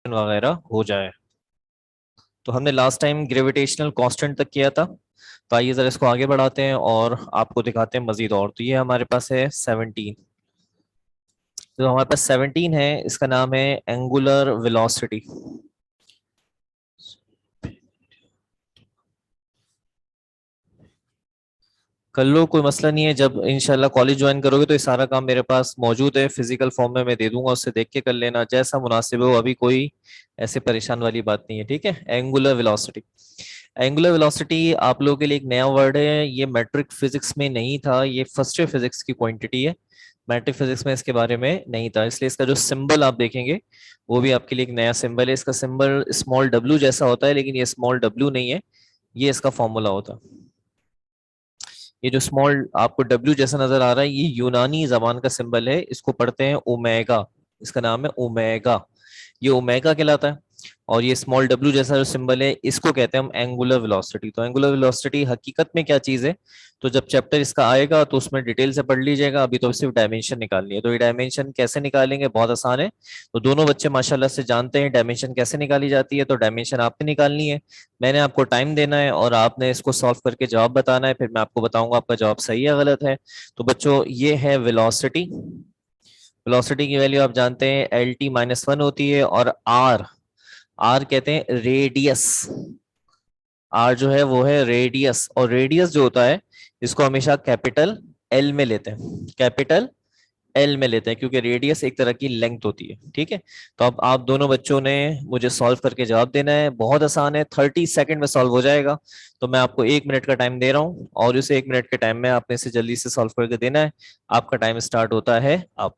वगैरह हो जाए। तो हमने लास्ट टाइम ग्रेविटेशनल कांस्टेंट तक किया था। तो आइए जरा इसको आगे बढ़ाते हैं और आपको दिखाते हैं मजीद। और तो ये हमारे पास है 17। तो हमारे पास 17 है, इसका नाम है एंगुलर वेलोसिटी। कर लो, कोई मसला नहीं है। जब इंशाल्लाह कॉलेज ज्वाइन करोगे तो ये सारा काम मेरे पास मौजूद है, फिजिकल फॉर्म में मैं दे दूंगा, उससे देख के कर लेना जैसा मुनासिब हो। अभी कोई ऐसे परेशान वाली बात नहीं है, ठीक है। एंगुलर वेलोसिटी, एंगुलर वेलोसिटी आप लोगों के लिए एक नया वर्ड है। ये मैट्रिक फिजिक्स में नहीं था, ये फर्स्ट ईयर फिजिक्स की क्वांटिटी है। मैट्रिक फिजिक्स में इसके बारे में नहीं था, इसलिए इसका जो सिंबल आप देखेंगे वो भी आपके लिए एक नया सिंबल है। इसका सिंबल स्मॉल डब्ल्यू जैसा होता है, लेकिन ये स्मॉल डब्ल्यू नहीं है, ये इसका फॉर्मूला होता है। ये जो स्मॉल आपको डब्ल्यू जैसा नजर आ रहा है, ये यूनानी जबान का सिंबल है, इसको पढ़ते हैं ओमेगा। इसका नाम है ओमेगा, ये ओमेगा कहलाता है। और ये स्मॉल डब्ल्यू जैसा जो सिंबल है, इसको कहते हैं हम एंगुलर वेलोसिटी। तो एंगुलर वेलोसिटी हकीकत में क्या चीज है, तो जब चैप्टर इसका आएगा तो उसमें डिटेल से पढ़ लीजिएगा। अभी तो सिर्फ डायमेंशन निकालनी है। तो ये डायमेंशन कैसे निकालेंगे, बहुत आसान है। तो दोनों बच्चे माशाल्लाह से जानते हैं डायमेंशन कैसे निकाली जाती है। तो डायमेंशन आपने निकालनी है, मैंने आपको टाइम देना है और आपने इसको सॉल्व करके जवाब बताना है। फिर मैं आपको बताऊंगा आपका जवाब सही है गलत है। तो बच्चों ये है वेलोसिटी। वेलोसिटी की वैल्यू आप जानते हैं LT-1 होती है। और आर, आर कहते हैं रेडियस। आर जो है वो है रेडियस, और रेडियस जो होता है इसको हमेशा कैपिटल एल में लेते हैं, कैपिटल एल में लेते हैं, क्योंकि रेडियस एक तरह की लेंथ होती है, ठीक है। तो अब आप दोनों बच्चों ने मुझे सॉल्व करके जवाब देना है, बहुत आसान है, 30 सेकंड में सॉल्व हो जाएगा। तो मैं आपको 1 मिनट का टाइम दे रहा हूँ और उस 1 मिनट के टाइम में आपने इसे जल्दी से सॉल्व करके देना है। आपका टाइम स्टार्ट होता है अब।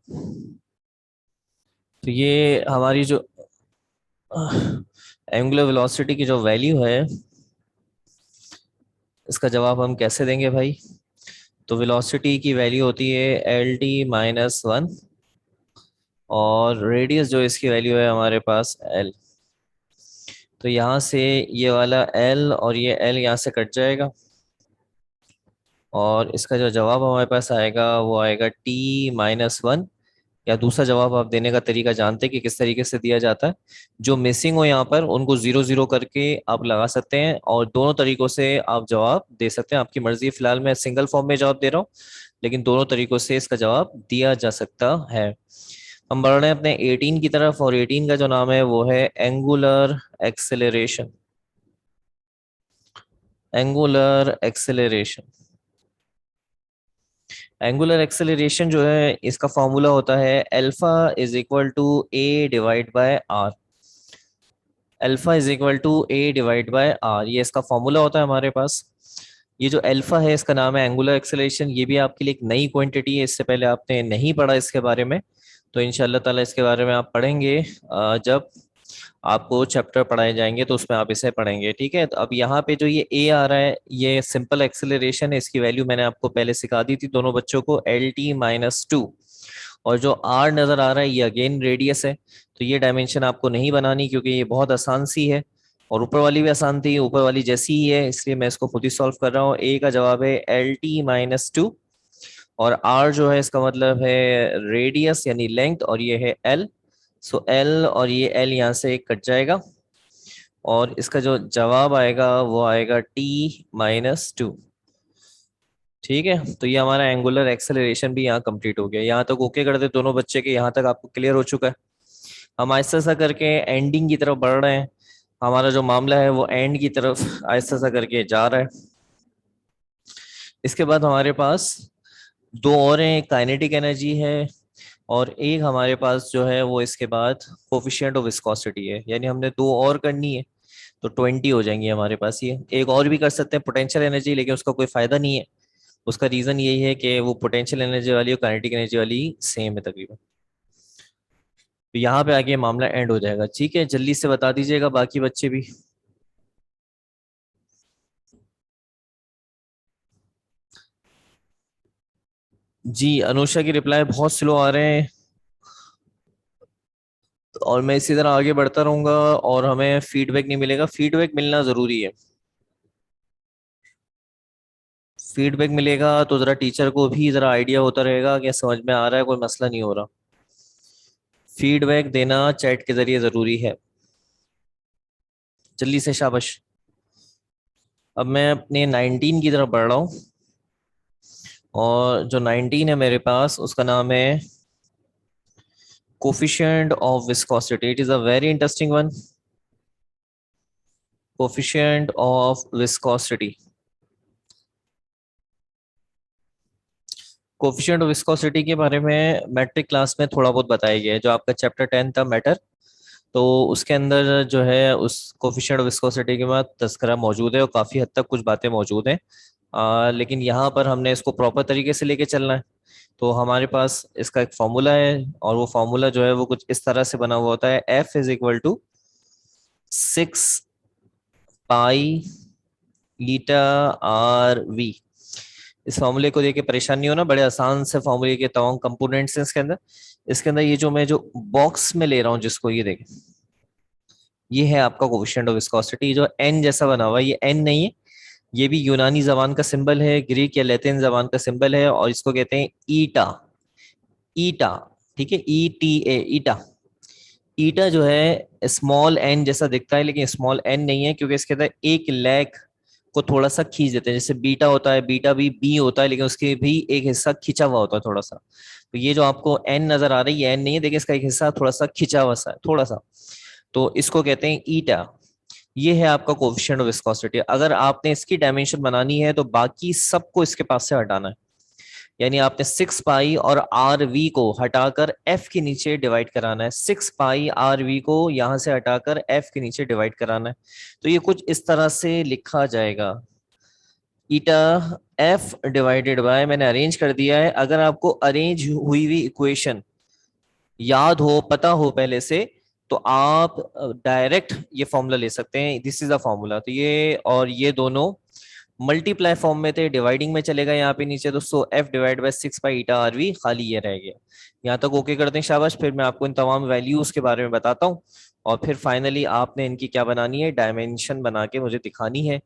तो ये हमारी जो एंगुलर वेलोसिटी की जो वैल्यू है, इसका जवाब हम कैसे देंगे भाई। तो वेलोसिटी की वैल्यू होती है LT-1, और रेडियस जो इसकी वैल्यू है हमारे पास L। तो यहाँ से ये वाला L और ये L यहाँ से कट जाएगा, और इसका जो जवाब हमारे पास आएगा वो आएगा T-1। या दूसरा जवाब आप देने का तरीका जानते हैं कि किस तरीके से दिया जाता है। जो मिसिंग हो यहाँ पर उनको जीरो जीरो करके आप लगा सकते हैं, और दोनों तरीकों से आप जवाब दे सकते हैं, आपकी मर्जी। फिलहाल मैं सिंगल फॉर्म में जवाब दे रहा हूँ, लेकिन दोनों तरीकों से इसका जवाब दिया जा सकता है। हम बढ़ रहे हैं अपने 18 की तरफ, और 18 का जो नाम है वो है angular acceleration. Angular acceleration, angular acceleration जो है इसका फॉर्मूला होता है alpha is equal to A divide by R. Alpha is equal to A divide by R, ये इसका फॉर्मूला होता है हमारे पास। ये जो अल्फा है इसका नाम है एंगुलर एक्सेलरेशन। ये भी आपके लिए एक नई क्वांटिटी है, इससे पहले आपने नहीं पढ़ा इसके बारे में। तो इंशाल्लाह ताला इसके बारे में आप पढ़ेंगे जब आपको चैप्टर पढ़ाए जाएंगे, तो उसमें आप इसे पढ़ेंगे, ठीक है। तो अब यहाँ पे जो ये ए आ रहा है, ये सिंपल एक्सेलरेशन है, इसकी वैल्यू मैंने आपको पहले सिखा दी थी दोनों बच्चों को, LT-2। और जो आर नजर आ रहा है ये अगेन रेडियस है। तो ये डायमेंशन आपको नहीं बनानी, क्योंकि ये बहुत आसान सी है, और ऊपर वाली भी आसान थी, ऊपर वाली जैसी ही है, इसलिए मैं इसको खुद ही सॉल्व कर रहा हूँ। ए का जवाब है LT-2, और आर जो है इसका मतलब है रेडियस यानी लेंथ, और ये है एल। सो एल और ये एल यहाँ से कट जाएगा, और इसका जो जवाब आएगा वो आएगा T-2। ठीक है, तो ये हमारा एंगुलर एक्सेलरेशन भी यहाँ कंप्लीट हो गया। यहाँ तक ओके कर दे दोनों बच्चे के, यहाँ तक आपको क्लियर हो चुका है। हम आहिस्ता सा करके एंडिंग की तरफ बढ़ रहे हैं। हमारा जो मामला है वो एंड की तरफ आहिस्ता सा करके जा रहा है। इसके बाद हमारे पास दो और हैं, एक काइनेटिक एनर्जी है, और एक हमारे पास जो है वो इसके बाद कोफिशिएंट ऑफ विस्कोसिटी है। यानी हमने दो और करनी है, तो 20 हो जाएंगी हमारे पास। ये एक और भी कर सकते हैं पोटेंशियल एनर्जी, लेकिन उसका कोई फायदा नहीं है। उसका रीजन यही है कि वो पोटेंशियल एनर्जी वाली और काइनेटिक एनर्जी वाली सेम है तकरीबन। तो यहाँ पे आगे मामला एंड हो जाएगा, ठीक है। जल्दी से बता दीजिएगा बाकी बच्चे भी। जी, अनुषा की रिप्लाई बहुत स्लो आ रहे हैं, और मैं इसी तरह आगे बढ़ता रहूंगा, और हमें फीडबैक नहीं मिलेगा। फीडबैक मिलना जरूरी है, फीडबैक मिलेगा तो जरा टीचर को भी जरा आइडिया होता रहेगा कि समझ में आ रहा है, कोई मसला नहीं हो रहा। फीडबैक देना चैट के जरिए जरूरी है। जल्दी से शाबाश। अब मैं अपने 19 की तरफ बढ़ रहा हूँ, और जो 19 है मेरे पास उसका नाम है coefficient of viscosity. It is a very interesting one. Coefficient of viscosity. Coefficient of viscosity के बारे में मैट्रिक क्लास में थोड़ा बहुत बताया गया है, जो आपका चैप्टर 10 था मैटर। तो उसके अंदर जो है उस कोफिशिएंट ऑफ विस्कोसिटी के बाद तस्करा मौजूद है, और काफ़ी हद तक कुछ बातें मौजूद हैं। लेकिन यहाँ पर हमने इसको प्रॉपर तरीके से लेके चलना है। तो हमारे पास इसका एक फॉर्मूला है, और वो फॉर्मूला जो है वो कुछ इस तरह से बना हुआ होता है। F is equal to 6 pi eta R V. इस फॉर्मूले को देके परेशान नहीं होना, बड़े आसान से फॉर्मूले के तमाम कंपोनेंट्स हैं इसके अंदर। इसके अंदर ये जो मैं जो बॉक्स में ले रहा हूँ जिसको, ये देखें, ये है आपका कोफिशिएंट ऑफ विस्कोसिटी। जो एन जैसा बना हुआ है, ये एन नहीं है, ये भी यूनानी जबान का सिंबल है, ग्रीक या लैटिन जबान का सिंबल है, और इसको कहते हैं ईटा। ईटा, ठीक है, ई टी ए, ईटा। ईटा जो है स्मॉल एन जैसा दिखता है, लेकिन स्मॉल एन नहीं है, क्योंकि इसके अंदर एक लेग को थोड़ा सा खींच देते हैं। जैसे बीटा होता है, बीटा भी बी होता है, लेकिन उसके भी एक हिस्सा खिंचा हुआ होता है थोड़ा सा। तो ये जो आपको एन नजर आ रही है, एन नहीं है, देखिए इसका एक हिस्सा थोड़ा सा खिंचा हुआ सा है, थोड़ा सा। तो इसको कहते हैं ईटा। ये है आपका कोफिशिएंट ऑफ विस्कोसिटी। अगर आपने इसकी डायमेंशन बनानी है तो बाकी सबको इसके पास से हटाना है। यानी आपने 6 पाई और आर वी को हटाकर एफ के नीचे डिवाइड कराना है। 6 पाई आर वी को यहां से हटाकर एफ के नीचे डिवाइड कराना है। तो ये कुछ इस तरह से लिखा जाएगा, ईटा एफ डिवाइडेड बाय, मैंने अरेंज कर दिया है। अगर आपको अरेंज हुई हुई इक्वेशन याद हो, पता हो पहले से, तो आप डायरेक्ट ये फॉर्मूला ले सकते हैं। This is a formula. तो ये और ये दोनों मल्टीप्लाई फॉर्म में थे, डिवाइडिंग में चलेगा यहाँ पे नीचे, तो so F divide by 6 pi eta R V, खाली ये रह गया। यहाँ तक ओके करते हैं, शाबाश। फिर मैं आपको इन तमाम वैल्यूज के बारे में बताता हूँ, और फिर फाइनली आपने इनकी क्या बनानी है, डायमेंशन बना के मुझे दिखानी है।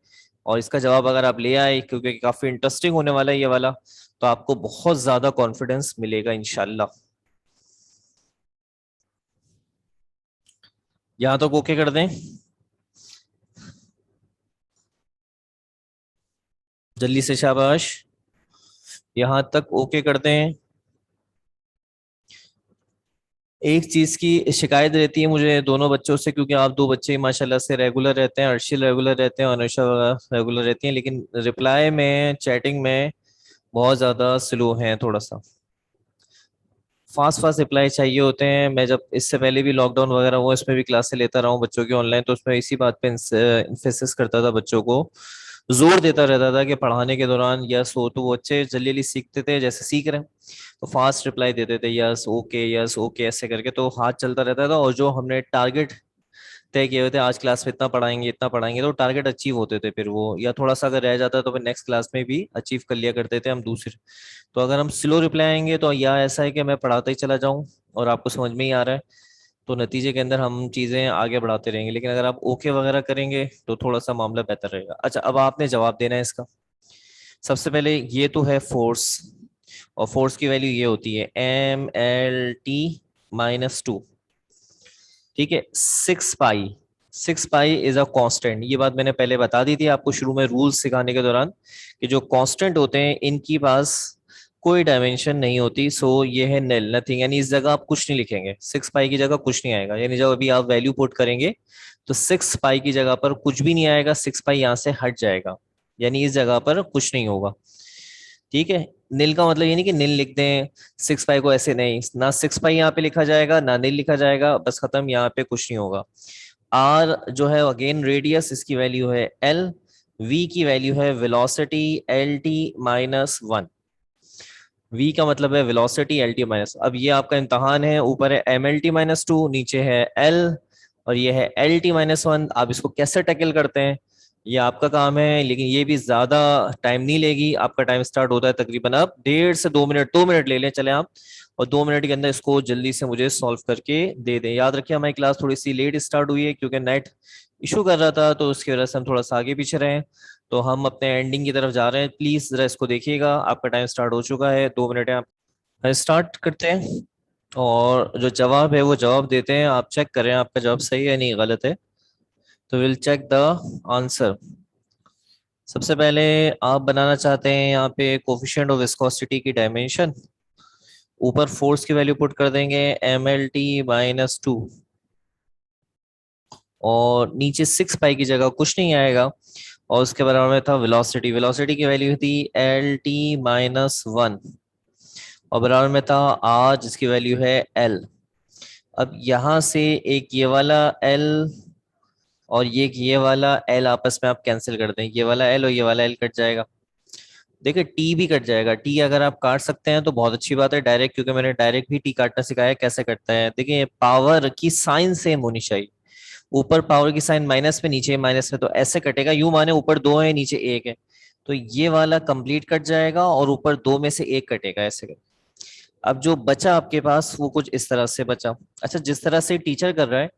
और इसका जवाब अगर आप ले आए, क्योंकि काफी इंटरेस्टिंग होने वाला है ये वाला, तो आपको बहुत ज्यादा कॉन्फिडेंस मिलेगा इंशाल्लाह। यहाँ तक ओके कर दें, जल्दी से शाबाश। यहाँ तक ओके करते हैं। एक चीज की शिकायत रहती है मुझे दोनों बच्चों से, क्योंकि आप दो बच्चे माशाल्लाह से रेगुलर रहते हैं, अर्शिल रेगुलर रहते हैं और अनुषा रेगुलर रहती हैं, लेकिन रिप्लाई में, चैटिंग में बहुत ज्यादा स्लो हैं थोड़ा सा। फास्ट फास्ट रिप्लाई चाहिए होते हैं। मैं जब इससे पहले भी लॉकडाउन वगैरह हुआ, इसमें भी क्लासेस लेता रहा हूँ बच्चों की ऑनलाइन, तो उसमें इसी बात पे इन्फेसिस करता था, बच्चों को जोर देता रहता था कि पढ़ाने के दौरान यस हो, तो वो बच्चे जल्दी जल्दी सीखते थे, जैसे सीख रहे हैं तो फास्ट रिप्लाई देते थे, यस ओके ऐसे करके, तो हाथ चलता रहता था। और जो हमने टारगेट तय किए हुए थे, आज क्लास में इतना पढ़ाएंगे, तो टारगेट अचीव होते थे फिर वो, या थोड़ा सा अगर रह जाता तो फिर नेक्स्ट क्लास में भी अचीव कर लिया करते थे हम दूसरे। तो अगर हम स्लो रिप्लाई आएंगे, तो या ऐसा है कि मैं पढ़ाता ही चला जाऊं और आपको समझ में ही आ रहा है, तो नतीजे के अंदर हम चीजें आगे बढ़ाते रहेंगे। लेकिन अगर आप ओके वगैरह करेंगे तो थोड़ा सा मामला बेहतर रहेगा। अच्छा, अब आपने जवाब देना है इसका। सबसे पहले ये तो है फोर्स, और फोर्स की वैल्यू ये होती है MLT-2। ठीक है, 6 पाई, 6 पाई इज अ कांस्टेंट। ये बात मैंने पहले बता दी थी आपको शुरू में रूल्स सिखाने के दौरान, कि जो कांस्टेंट होते हैं इनकी पास कोई डायमेंशन नहीं होती। सो ये है निल, नथिंग, यानी इस जगह आप कुछ नहीं लिखेंगे, 6 पाई की जगह कुछ नहीं आएगा। यानी जब अभी आप वैल्यू पुट करेंगे तो 6 पाई की जगह पर कुछ भी नहीं आएगा, 6 पाई यहाँ से हट जाएगा, यानी इस जगह पर कुछ नहीं होगा। ठीक है, नील का मतलब ये नहीं कि नील लिख दें 6 पाई को, ऐसे नहीं, ना 6 पाई यहाँ पे लिखा जाएगा ना नील लिखा जाएगा, बस खत्म, यहाँ पे कुछ नहीं होगा। आर जो है अगेन रेडियस, इसकी वैल्यू है एल। वी की वैल्यू है वेलोसिटी, LT-1। वी का मतलब है वेलोसिटी, LT-। अब ये आपका इम्तहान है, ऊपर है MLT-2, नीचे है एल, और ये है LT-1। आप इसको कैसे टैकल करते हैं ये आपका काम है, लेकिन ये भी ज्यादा टाइम नहीं लेगी। आपका टाइम स्टार्ट होता है तकरीबन अब 1.5 से 2 मिनट, 2 मिनट ले लें चले आप, और 2 मिनट के अंदर इसको जल्दी से मुझे सॉल्व करके दे दें। याद रखिए हमारी क्लास थोड़ी सी लेट स्टार्ट हुई है, क्योंकि नेट इशू कर रहा था, तो उसकी वजह से हम थोड़ा सा आगे पीछे रहे। तो हम अपने एंडिंग की तरफ जा रहे हैं, प्लीज जरा इसको देखिएगा। आपका टाइम स्टार्ट हो चुका है, 2 मिनट है। आप स्टार्ट करते हैं, और जो जवाब है वो जवाब देते हैं। आप चेक करें आपका जवाब सही है नहीं गलत है। तो विल चेक द आंसर। सबसे पहले आप बनाना चाहते हैं यहाँ पे कोफिशिएंट ऑफ विस्कोसिटी की डायमेंशन। ऊपर फोर्स की वैल्यू पुट कर देंगे mlt-2, और नीचे 6 पाई की जगह कुछ नहीं आएगा, और उसके बराबर में था वेलोसिटी। वेलोसिटी की वैल्यू थी LT-1, और बराबर में था R जिसकी वैल्यू है L। अब यहां से एक ये वाला L और ये वाला L आपस में आप कैंसिल कर दें, ये वाला L और ये वाला L कट जाएगा। देखिए टी भी कट जाएगा, टी अगर आप काट सकते हैं तो बहुत अच्छी बात है डायरेक्ट, क्योंकि मैंने डायरेक्ट भी टी काटना सिखाया कैसे कटता है। देखिए पावर की साइन सेम होनी चाहिए, ऊपर पावर की साइन माइनस में, नीचे माइनस में, तो ऐसे कटेगा। यूं माने ऊपर 2 है नीचे 1 है, तो ये वाला कंप्लीट कट जाएगा और ऊपर 2 में से 1 कटेगा, ऐसे करके। अब जो बचा आपके पास वो कुछ इस तरह से बचा। अच्छा, जिस तरह से टीचर कर रहा है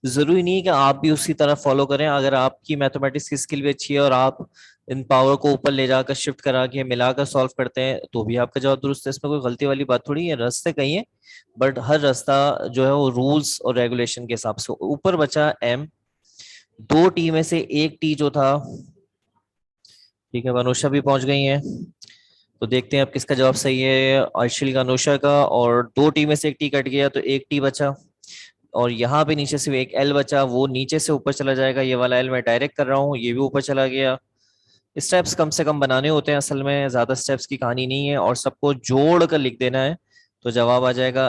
जरूरी नहीं है कि आप भी उसी तरह फॉलो करें। अगर आपकी मैथमेटिक्स की स्किल भी अच्छी है और आप इन पावर को ऊपर ले जाकर शिफ्ट करा के मिलाकर सॉल्व करते हैं तो भी आपका जवाब दुरुस्त है, इसमें कोई गलती वाली बात थोड़ी है। रास्ते कई है, बट हर रास्ता जो है वो रूल्स और रेगुलेशन के हिसाब से। ऊपर बचा एम, 2 टी में से 1 टी जो था, ठीक है, अनुषा भी पहुंच गई है, तो देखते हैं अब किसका जवाब सही है, अर्शिल का, अनुषा का। और 2 टी में से 1 टी कट गया तो 1 टी बचा, और यहाँ पे नीचे से एक एल बचा, वो नीचे से ऊपर चला जाएगा। ये वाला एल मैं डायरेक्ट कर रहा हूँ, ये भी ऊपर चला गया। स्टेप्स कम से कम बनाने होते हैं, असल में ज्यादा स्टेप्स की कहानी नहीं है, और सबको जोड़ कर लिख देना है। तो जवाब आ जाएगा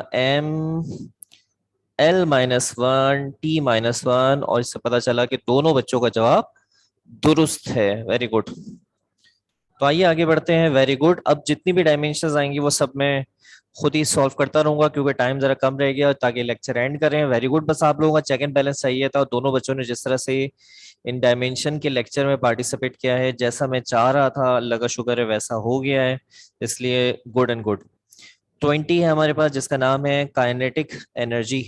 ML-1 T-1, और इससे पता चला कि दोनों बच्चों का जवाब दुरुस्त है। Very good. तो आइए आगे बढ़ते हैं। Very good. अब जितनी भी डायमेंशंस आएंगी वो सब मैं खुद ही सॉल्व करता रहूंगा, क्योंकि टाइम जरा कम रह गया, ताकि लेक्चर एंड करें। Very good. बस आप लोगों का चेक एंड बैलेंस चाहिए था, और दोनों बच्चों ने जिस तरह से इन डायमेंशन के लेक्चर में पार्टिसिपेट किया है, जैसा मैं चाह रहा था, अल्लाह का शुक्र है वैसा हो गया है, इसलिए गुड एंड गुड। 20 है हमारे पास, जिसका नाम है काइनेटिक एनर्जी।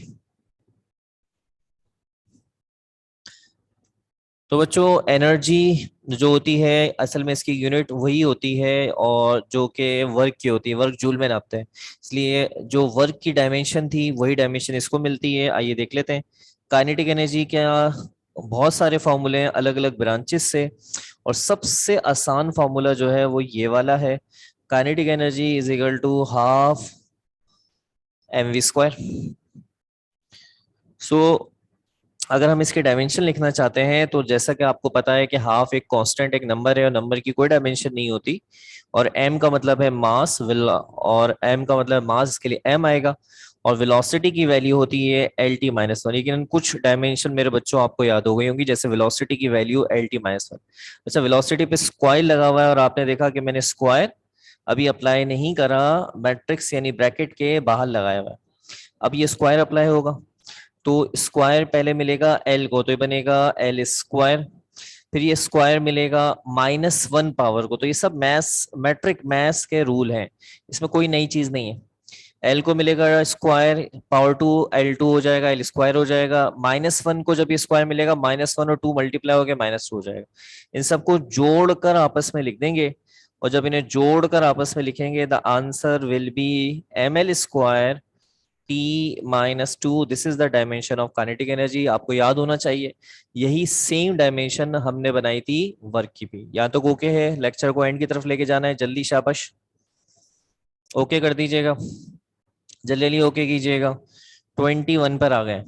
तो बच्चों एनर्जी जो होती है असल में इसकी यूनिट वही होती है, और जो कि वर्क की होती है, वर्क जूल में नापते हैं, इसलिए जो वर्क की डायमेंशन थी वही डायमेंशन इसको मिलती है। आइए देख लेते हैं काइनेटिक एनर्जी क्या। बहुत सारे फॉर्मूले हैं अलग अलग ब्रांचेस से, और सबसे आसान फार्मूला जो है वो ये वाला है, kinetic energy is equal to half mv²। So अगर हम इसके डायमेंशन लिखना चाहते हैं तो जैसा कि आपको पता है कि हाफ एक कांस्टेंट, एक नंबर है, और नंबर की कोई डायमेंशन नहीं होती, और m का मतलब है मास, और m का मतलब मास, इसके लिए m आएगा। और वेलोसिटी की वैल्यू होती है LT-1। लेकिन कुछ डायमेंशन मेरे बच्चों आपको याद हो गई होंगी, जैसे वेलोसिटी की वैल्यू LT-1। अच्छा, वेलोसिटी पे स्क्वायर लगा हुआ है, और आपने देखा कि मैंने स्क्वायर अभी अप्लाई नहीं करा, मैट्रिक्स यानी ब्रैकेट के बाहर लगाया हुआ है। अब ये स्क्वायर अप्लाई होगा, तो स्क्वायर पहले मिलेगा एल को, तो ये बनेगा L²। फिर ये स्क्वायर मिलेगा -1 पावर को, तो ये सब मैथ्स, मैट्रिक मैथ्स के रूल हैं, इसमें कोई नई चीज नहीं है। एल को मिलेगा स्क्वायर, पावर 2 L2 हो जाएगा, L² हो जाएगा। -1 को जब ये स्क्वायर मिलेगा, -1 और 2 मल्टीप्लाई हो गया, -2 हो जाएगा। इन सबको जोड़कर आपस में लिख देंगे, और जब इन्हें जोड़कर आपस में लिखेंगे the answer will be ML² T-2। This is the dimension of kinetic energy. आपको याद होना चाहिए यही सेम डायमेंशन हमने बनाई थी वर्क की भी। यहाँ तो ओके है, लेक्चर को एंड की तरफ लेके जाना है, जल्दी शाबाश ओके कर दीजिएगा, जल्दी जल्दी ओके कीजिएगा। 21 पर आ गए।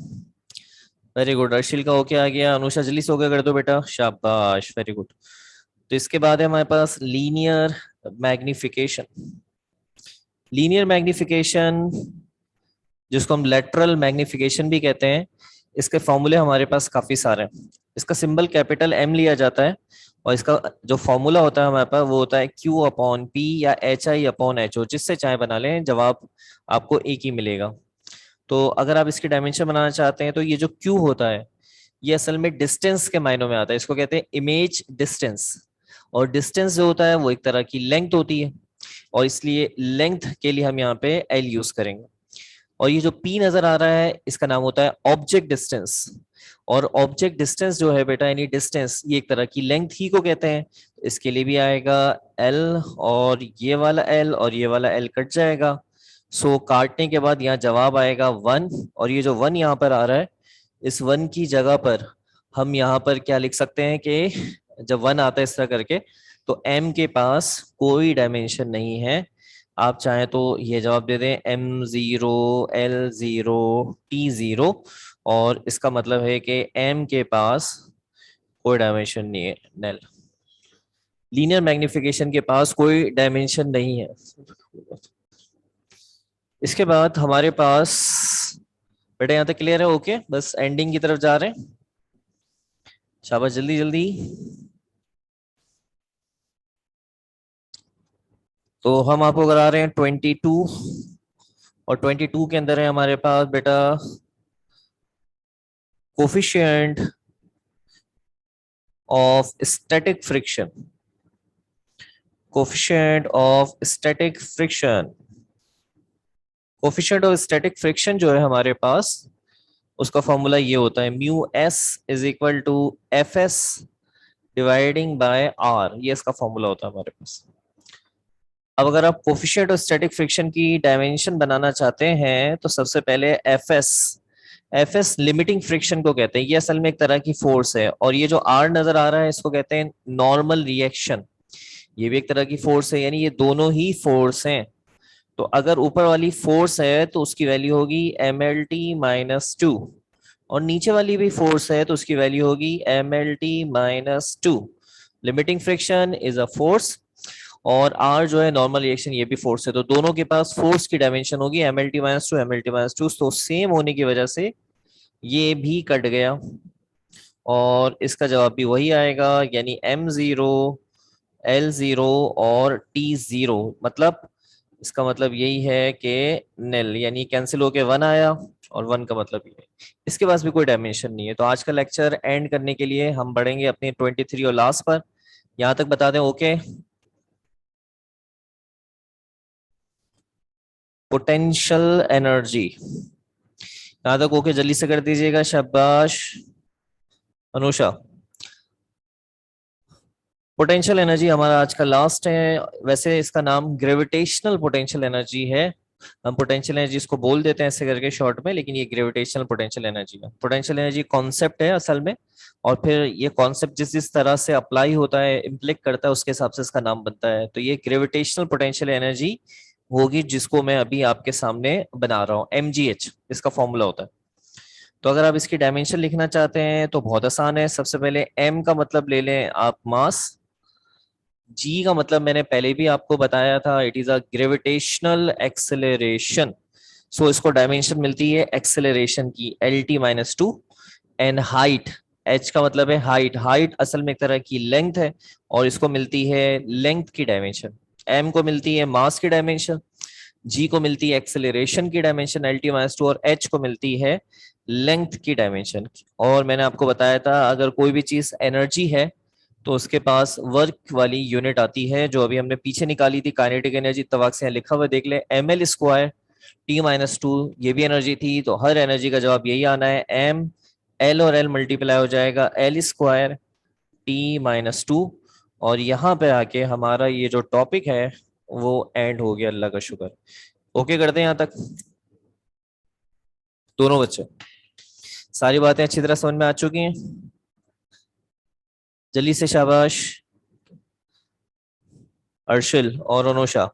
Very good. अर्शिल का ओके आ गया, अनुषा जल्दी से ओके कर दो बेटा, शाबाश, वेरी गुड। तो इसके बाद है हमारे पास लीनियर मैग्निफिकेशन। लीनियर मैग्निफिकेशन जिसको हम लेटरल मैग्निफिकेशन भी कहते हैं, इसके फॉर्मूले हमारे पास काफी सारे हैं। इसका सिंबल कैपिटल M लिया जाता है, और इसका जो फॉर्मूला होता है हमारे पास वो होता है Q/P या HI/HO, जिससे चाहे बना लें, जवाब आपको एक ही मिलेगा। तो अगर आप इसकी डायमेंशन बनाना चाहते हैं तो ये जो Q होता है ये असल में डिस्टेंस के मायनों में आता है, इसको कहते हैं इमेज डिस्टेंस। और डिस्टेंस जो होता है वो एक तरह की लेंथ होती है, और इसलिए लेंथ के लिए हम यहाँ पे L यूज करेंगे। और ये जो P नजर आ रहा है इसका नाम होता है ऑब्जेक्ट डिस्टेंस। और ऑब्जेक्ट डिस्टेंस जो है बेटा, यानी डिस्टेंस, ये एक तरह की लेंथ ही को कहते हैं। इसके लिए भी आएगा L, और ये वाला L और ये वाला L कट जाएगा। सो काटने के बाद यहाँ जवाब आएगा 1, और ये जो 1 यहाँ पर आ रहा है, इस 1 की जगह पर हम यहाँ पर क्या लिख सकते हैं कि जब 1 आता है इस तरह करके, तो m के पास कोई डायमेंशन नहीं है। आप चाहें तो ये जवाब दे दें m0 l0 t0, और इसका मतलब है कि m के पास कोई डायमेंशन नहीं है, नल। लीनियर मैग्निफिकेशन के पास कोई डायमेंशन नहीं है। इसके बाद हमारे पास, बेटा यहाँ तक क्लियर है? ओके, बस एंडिंग की तरफ जा रहे हैं। शाबाश, जल्दी जल्दी। तो हम आपको करा रहे हैं 22, और 22 के अंदर है हमारे पास बेटा coefficient of static friction. Coefficient of static friction, coefficient of static friction जो है हमारे पास, उसका फॉर्मूला ये होता है mu S is equal to F S dividing by R. ये इसका फॉर्मूला होता है हमारे पास। अब अगर आप कोफिशिएंट ऑफ स्टैटिक फ्रिक्शन की डायमेंशन बनाना चाहते हैं तो सबसे पहले एफ एस लिमिटिंग फ्रिक्शन को कहते हैं। ये असल में एक तरह की फोर्स है, और ये जो आर नजर आ रहा है इसको कहते हैं नॉर्मल रिएक्शन। ये भी एक तरह की फोर्स है, यानी ये दोनों ही फोर्स हैं। तो अगर ऊपर वाली फोर्स है तो उसकी वैल्यू होगी M L T minus two, और नीचे वाली भी फोर्स है तो उसकी वैल्यू होगी M L T minus two. Limiting friction is a force, और आर जो है नॉर्मल रिएक्शन, ये भी फोर्स है। तो दोनों के पास फोर्स की डायमेंशन होगी M L T minus two, M L T minus two. तो सेम होने की वजह से ये भी कट गया, और इसका जवाब भी वही आएगा, यानी m0 l0 और t0। मतलब इसका मतलब यही है कि नेल, यानी कैंसिल होके 1 आया, और 1 का मतलब ये है। इसके पास भी कोई डायमेंशन नहीं है। तो आज का लेक्चर एंड करने के लिए हम बढ़ेंगे अपने 23 और लास्ट पर। यहां तक बता दें ओके? पोटेंशियल एनर्जी, यहां तक ओके? जल्दी से कर दीजिएगा, शाबाश अनुषा। पोटेंशियल एनर्जी हमारा आज का लास्ट है। वैसे इसका नाम ग्रेविटेशनल पोटेंशियल एनर्जी है। हम पोटेंशियल एनर्जी इसको बोल देते हैं ऐसे करके शॉर्ट में, लेकिन ये ग्रेविटेशनल पोटेंशियल एनर्जी है। पोटेंशियल एनर्जी कॉन्सेप्ट है असल में, और फिर ये कॉन्सेप्ट जिस जिस तरह से अप्लाई होता है, इम्प्लिक करता है, उसके हिसाब से इसका नाम बनता है। तो ये ग्रेविटेशनल पोटेंशियल एनर्जी होगी, जिसको मैं अभी आपके सामने बना रहा हूँ। mgh इसका फॉर्मूला होता है। तो अगर आप इसकी डायमेंशन लिखना चाहते हैं तो बहुत आसान है। सबसे पहले m का मतलब ले लें आप मास, जी का मतलब मैंने पहले भी आपको बताया था, it is a gravitational acceleration. So इसको डायमेंशन मिलती है एक्सेलरेशन की L T minus two. And height, H का मतलब है हाइट, हाइट असल में एक तरह की लेंथ है, और इसको मिलती है लेंथ की डायमेंशन। एम को मिलती है मास की डायमेंशन, जी को मिलती है एक्सेलरेशन की dimension L T minus two, और एच को मिलती है लेंथ की डायमेंशन। और मैंने आपको बताया था अगर कोई भी चीज एनर्जी है तो उसके पास वर्क वाली यूनिट आती है, जो अभी हमने पीछे निकाली थी, काइनेटिक एनर्जी। तवाक से यहाँ लिखा हुआ देख ले, M L square T minus two, ये भी एनर्जी थी। तो हर एनर्जी का जवाब यही आना है, एम एल और एल मल्टीप्लाई हो जाएगा L square T minus two. और यहाँ पे आके हमारा ये जो टॉपिक है वो एंड हो गया, अल्लाह का शुक्र। ओके करते हैं यहाँ तक दोनों बच्चे? सारी बातें अच्छी तरह समझ में आ चुकी हैं? जल्दी से शाबाश अर्शिल और अनुषा।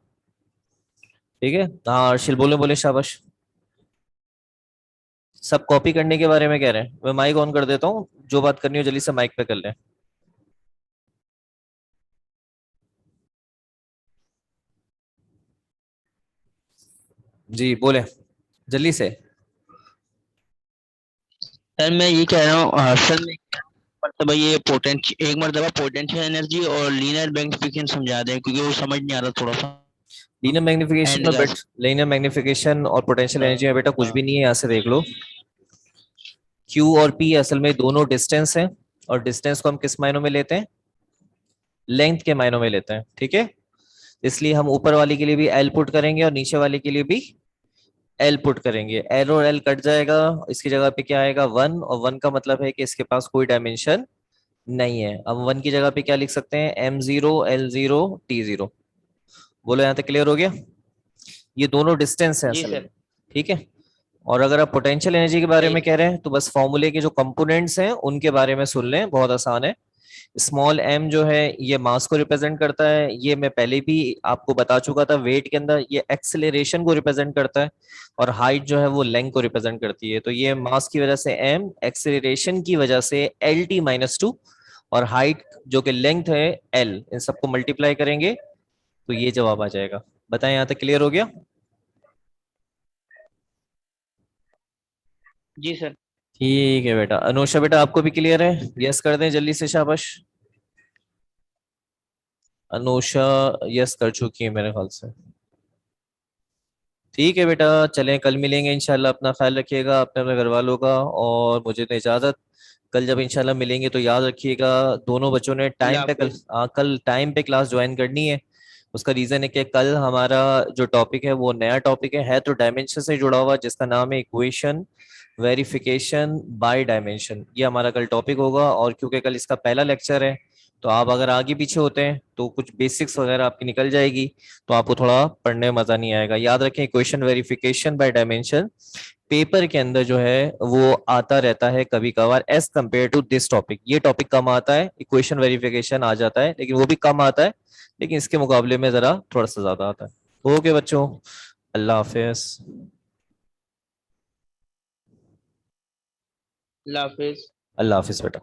ठीक है, हाँ अर्शिल बोले बोले शाबाश। सब कॉपी करने के बारे में कह रहे हैं। मैं माइक ऑन कर देता हूँ, जो बात करनी हो जल्दी से माइक पे कर लें। जी बोले जल्दी से। सर मैं ये कह रहा हूँ सर मैं मरतबा ये पोटेंशियल एक मरतबा पोटेंशियल एनर्जी और लीनियर मैग्निफिकेशन समझा दें, क्योंकि वो समझ नहीं आ रहा थोड़ा सा लीनियर मैग्निफिकेशन एंड में का। बेट लीनियर मैग्निफिकेशन और पोटेंशियल एनर्जी में बेटा कुछ भी नहीं है, यहाँ से देख लो। Q और P असल में दोनों डिस्टेंस हैं, और डिस्टेंस को हम किस मायनों में लेते हैं? लेंथ के मायनों में लेते हैं। ठीक है, इसलिए हम ऊपर वाले के लिए भी L पुट करेंगे और नीचे वाले के लिए भी L पुट करेंगे। L और L कट जाएगा, इसकी जगह पे क्या आएगा? 1, और 1 का मतलब है कि इसके पास कोई डायमेंशन नहीं है। अब 1 की जगह पे क्या लिख सकते हैं? m0 l0 t0। बोलो यहाँ तक क्लियर हो गया? ये दोनों डिस्टेंस है जी असल में। सर। ठीक है, और अगर आप पोटेंशियल एनर्जी के बारे में एक कह रहे हैं तो बस फॉर्मूले के जो कंपोनेंट्स हैं उनके बारे में सुन लें, बहुत आसान है। स्मॉल एम जो है ये मास को रिप्रेजेंट करता है, ये मैं पहले भी आपको बता चुका था वेट के अंदर, ये एक्सेलरेशन को रिप्रेजेंट करता है। और हाइट जो है वो लेंथ को रिप्रेजेंट करती है। तो ये मास की वजह से एम, एक्सेलरेशन की वजह से एल टी माइनस टू, और हाइट जो कि लेंथ है एल, इन सबको मल्टीप्लाई करेंगे तो ये जवाब आ जाएगा। बताएं, यहां तक क्लियर हो गया? जी सर। ठीक है बेटा। अनुषा बेटा आपको भी क्लियर है? यस कर दें जल्दी से, शाबाश। अनुषा यस कर चुकी है मेरे ख्याल से। ठीक है बेटा, चलें कल मिलेंगे इंशाल्लाह। अपना ख्याल रखिएगा, अपने अपने घर वालों का, और मुझे तो इजाजत। कल जब इंशाल्लाह मिलेंगे तो याद रखिएगा दोनों बच्चों ने अल्लाह टाइम पे हाफिज। कल टाइम पे क्लास ज्वाइन करनी है। उसका रीजन है कि कल हमारा जो टॉपिक है वो नया टॉपिक है तो डायमेंशन से जुड़ा हुआ, जिसका नाम है इक्वेशन वेरिफिकेशन बाय डायमेंशन। ये हमारा कल टॉपिक होगा। और क्योंकि कल इसका पहला लेक्चर है तो आप अगर आगे पीछे होते हैं तो कुछ बेसिक्स वगैरह आपकी निकल जाएगी, तो आपको थोड़ा पढ़ने में मजा नहीं आएगा। याद रखें, equation verification bye dimension paper के अंदर जो है वो आता रहता है कभी कभार, as compare to this topic. ये टॉपिक कम आता है, इक्वेशन वेरिफिकेशन आ जाता है लेकिन वो भी कम आता है, लेकिन इसके मुकाबले में जरा थोड़ा सा ज्यादा आता है। ओके बच्चों, अल्लाह हाफिज। अल्लाह हाफिज। अल्लाह हाफिज बेटा।